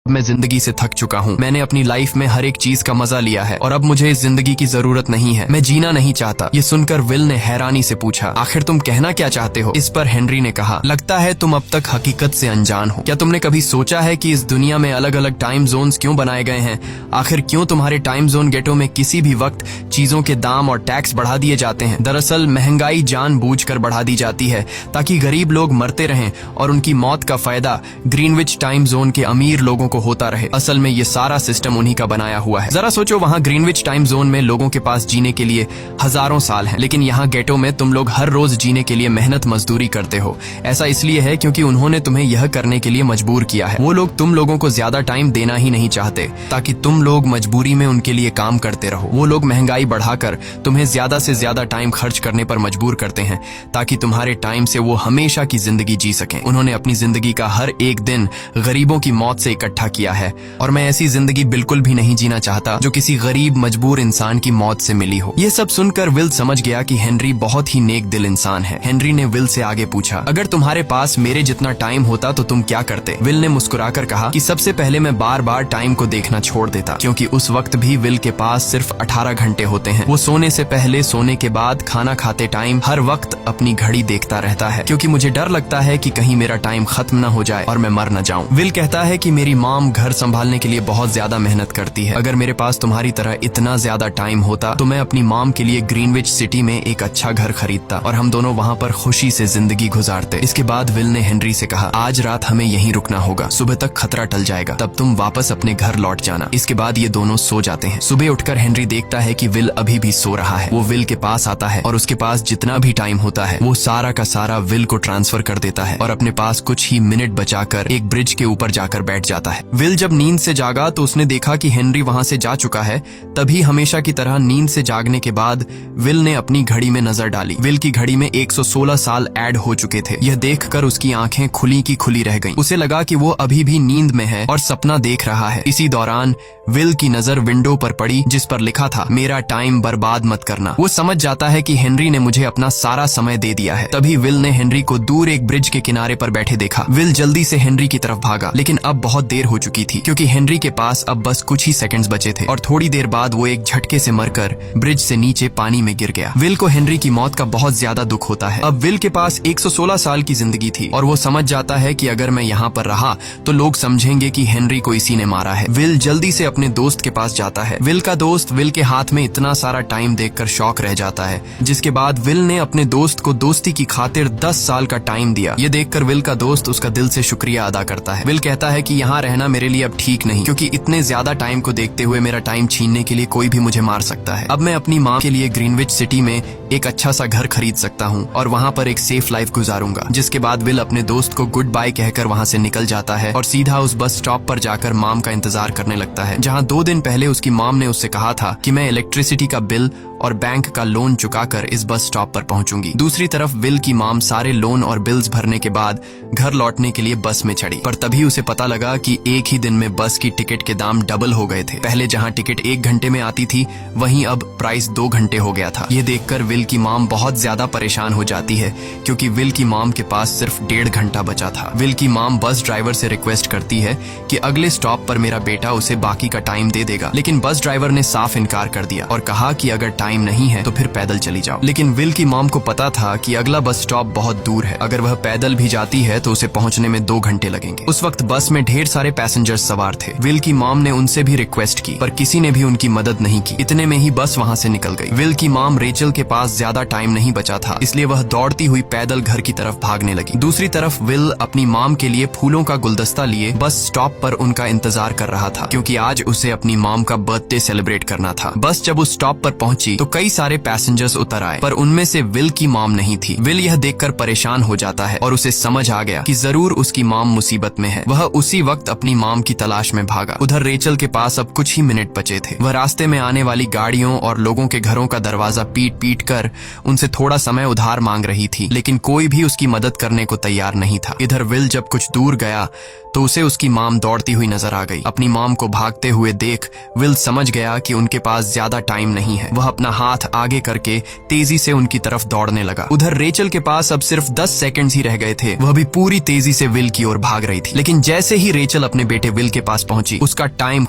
मैं जिंदगी से थक चुका हूँ। मैंने अपनी लाइफ में हर एक चीज का मजा लिया है और अब मुझे इस जिंदगी की जरूरत नहीं है। मैं जीना नहीं चाहता। ये सुनकर विल ने हैरानी से पूछा, आखिर तुम कहना क्या चाहते हो? इस पर हेनरी ने कहा, लगता है तुम अब तक हकीकत से अनजान हो। क्या तुमने कभी सोचा है कि इस दुनिया में अलग अलग टाइम जोन्स क्यों बनाए गए हैं? आखिर क्यों तुम्हारे टाइम जोन गेटो में किसी भी वक्त चीजों के दाम और टैक्स बढ़ा दिए जाते हैं? दरअसल महंगाई जानबूझकर बढ़ा दी जाती है ताकि गरीब लोग मरते रहें और उनकी मौत का फायदा ग्रीनविच टाइम जोन के अमीर लोगों को होता रहे। असल में ये सारा सिस्टम उन्हीं का बनाया हुआ है। जरा सोचो, वहाँ ग्रीनविच टाइम जोन में लोगों के पास जीने के लिए हजारों साल हैं, लेकिन यहाँ गेटो में तुम लोग हर रोज जीने के लिए मेहनत मजदूरी करते हो। ऐसा इसलिए है क्योंकि उन्होंने तुम्हें यह करने के लिए मजबूर किया है। वो लोग तुम लोगों को ज्यादा टाइम देना ही नहीं चाहते ताकि तुम लोग मजबूरी में उनके लिए काम करते रहो। वो लोग महंगाई बढ़ाकर तुम्हें ज्यादा से ज्यादा टाइम खर्च करने पर मजबूर करते हैं ताकि तुम्हारे टाइम से वो हमेशा की जिंदगी जी सकें। उन्होंने अपनी जिंदगी का हर एक दिन गरीबों की मौत से इकट्ठा किया है और मैं ऐसी जिंदगी बिल्कुल भी नहीं जीना चाहता जो किसी गरीब मजबूर इंसान की मौत से मिली हो। ये सब सुनकर विल समझ गया कि हेनरी बहुत ही नेक दिल इंसान है। हेनरी ने विल से आगे पूछा, अगर तुम्हारे पास मेरे जितना टाइम होता तो तुम क्या करते? विल ने मुस्कुराकर कहा कि सबसे पहले मैं बार बार टाइम को देखना छोड़ देता, क्योंकि उस वक्त भी विल के पास सिर्फ 18 घंटे होते हैं। वो सोने से पहले, सोने के बाद, खाना खाते टाइम हर वक्त अपनी घड़ी देखता रहता है, क्योंकि मुझे डर लगता है कि कहीं मेरा टाइम खत्म न हो जाए और मैं मर न जाऊं। विल कहता है कि मेरी मॉम घर संभालने के लिए बहुत ज्यादा मेहनत करती है। अगर मेरे पास तुम्हारी तरह इतना ज्यादा टाइम होता तो मैं अपनी मॉम के लिए ग्रीनविच सिटी में एक अच्छा घर खरीदता और हम दोनों वहाँ पर खुशी से जिंदगी गुजारते। इसके बाद विल ने हेनरी से कहा, आज रात हमें यहीं रुकना होगा, सुबह तक खतरा टल जाएगा, तब तुम वापस अपने घर लौट जाना। इसके बाद ये दोनों सो जाते हैं। सुबह उठकर हेनरी देखता है कि विल अभी भी सो रहा है। वो विल के पास आता है और उसके पास जितना भी टाइम होता है वो सारा का सारा विल को ट्रांसफर कर देता है और अपने पास कुछ ही मिनट बचाकर एक ब्रिज के ऊपर जाकर बैठ जाता है। विल जब नींद से जागा तो उसने देखा कि हेनरी वहां से जा चुका है। तभी हमेशा की तरह नींद से जागने के बाद विल ने अपनी घड़ी में नजर डाली। विल की घड़ी में 116 साल ऐड हो चुके थे। यह देखकर उसकी आंखें खुली की खुली रह गईं। उसे लगा कि वो अभी भी नींद में है और सपना देख रहा है। इसी दौरान विल की नजर विंडो पर पड़ी जिस पर लिखा था, मेरा टाइम बर्बाद मत करना। वो समझ जाता है कि हेनरी ने मुझे अपना सारा समय दे दिया है। तभी विल ने हेनरी को दूर एक ब्रिज के किनारे पर बैठे देखा। विल जल्दी से हेनरी की तरफ भागा, लेकिन अब बहुत देर हो चुकी थी क्योंकि हेनरी के पास अब बस कुछ ही सेकंड्स बचे थे और थोड़ी देर बाद वो एक झटके से मरकर ब्रिज से नीचे पानी में गिर गया। विल को हेनरी की मौत का बहुत ज्यादा दुख होता है। अब विल के पास 116 साल की जिंदगी थी और वो समझ जाता है कि अगर मैं यहाँ पर रहा तो लोग समझेंगे कि हेनरी को इसी ने मारा है। विल जल्दी से अपने दोस्त के पास जाता है। विल का दोस्त विल के हाथ में इतना सारा टाइम देखकर शॉक रह जाता है, जिसके बाद विल ने अपने दोस्त को दोस्ती की खातिर 10 साल का टाइम दिया। ये देखकर विल का दोस्त उसका दिल से शुक्रिया अदा करता है। विल कहता है कि यहाँ रहना मेरे लिए अब ठीक नहीं, क्योंकि इतने ज्यादा टाइम को देखते हुए मेरा टाइम छीनने के लिए कोई भी मुझे मार सकता है। अब मैं अपनी माँ के लिए ग्रीनविच सिटी में एक अच्छा सा घर खरीद सकता हूँ और वहाँ पर एक सेफ लाइफ गुजारूंगा। जिसके बाद विल अपने दोस्त को गुड बाय कहकर वहाँ से निकल जाता है और सीधा उस बस स्टॉप पर जाकर मॉम का इंतजार करने लगता है, जहाँ 2 दिन पहले उसकी मॉम ने उससे कहा था कि मैं इलेक्ट्रिसिटी का बिल और बैंक का लोन चुकाकर इस बस स्टॉप पर पहुंचूंगी। दूसरी तरफ विल की मॉम सारे लोन और बिल्स भरने के बाद घर लौटने के लिए बस में चढ़ी, पर तभी उसे पता लगा कि एक ही दिन में बस की टिकट के दाम डबल हो गए थे। पहले जहां टिकट 1 घंटे में आती थी वहीं अब प्राइस 2 घंटे हो गया था। ये देखकर विल की मॉम बहुत ज्यादा परेशान हो जाती है क्योंकि विल की मॉम के पास सिर्फ 1.5 घंटा बचा था। विल की मॉम बस ड्राइवर से रिक्वेस्ट करती है कि अगले स्टॉप पर मेरा बेटा उसे बाकी का टाइम दे देगा, लेकिन बस ड्राइवर ने साफ इनकार कर दिया और कहा कि अगर टाइम नहीं है तो फिर पैदल चली जाओ। लेकिन विल की मॉम को पता था कि अगला बस स्टॉप बहुत दूर है। अगर वह पैदल भी जाती है तो उसे पहुंचने में 2 घंटे लगेंगे। उस वक्त बस में ढेर सारे पैसेंजर्स सवार थे। विल की मॉम ने उनसे भी रिक्वेस्ट की, पर किसी ने भी उनकी मदद नहीं की। इतने में ही बस वहां से निकल गई। विल की मॉम रेचल के पास ज्यादा टाइम नहीं बचा था, इसलिए वह दौड़ती हुई पैदल घर की तरफ भागने लगी। दूसरी तरफ विल अपनी मॉम के लिए फूलों का गुलदस्ता लिए बस स्टॉप पर उनका इंतजार कर रहा था, क्योंकि आज उसे अपनी मॉम का बर्थडे सेलिब्रेट करना था। बस जब उस स्टॉप पर पहुंची तो कई सारे पैसेंजर्स उतर आए, पर उनमें से विल की मॉम नहीं थी। विल यह देखकर परेशान हो जाता है और उसे समझ आ गया कि जरूर उसकी मॉम मुसीबत में है। वह उसी वक्त अपनी मॉम की तलाश में भागा। उधर रेचल के पास अब कुछ ही मिनट बचे थे। वह रास्ते में आने वाली गाड़ियों और लोगों के घरों का दरवाजा पीट पीट कर उनसे थोड़ा समय उधार मांग रही थी, लेकिन कोई भी उसकी मदद करने को तैयार नहीं था। इधर विल जब कुछ दूर गया तो उसे उसकी माम दौड़ती हुई नजर आ गई। अपनी माम को भागते हुए देख विल समझ गया कि उनके पास ज्यादा टाइम नहीं है। वह अपना हाथ आगे करके तेजी से उनकी तरफ दौड़ने लगा। उधर रेचल के पास अब सिर्फ 10 सेकंड्स ही रह गए थे। वह भी पूरी तेजी से विल की ओर भाग रही थी, लेकिन जैसे ही रेचल अपने बेटे विल के पास पहुंची उसका टाइम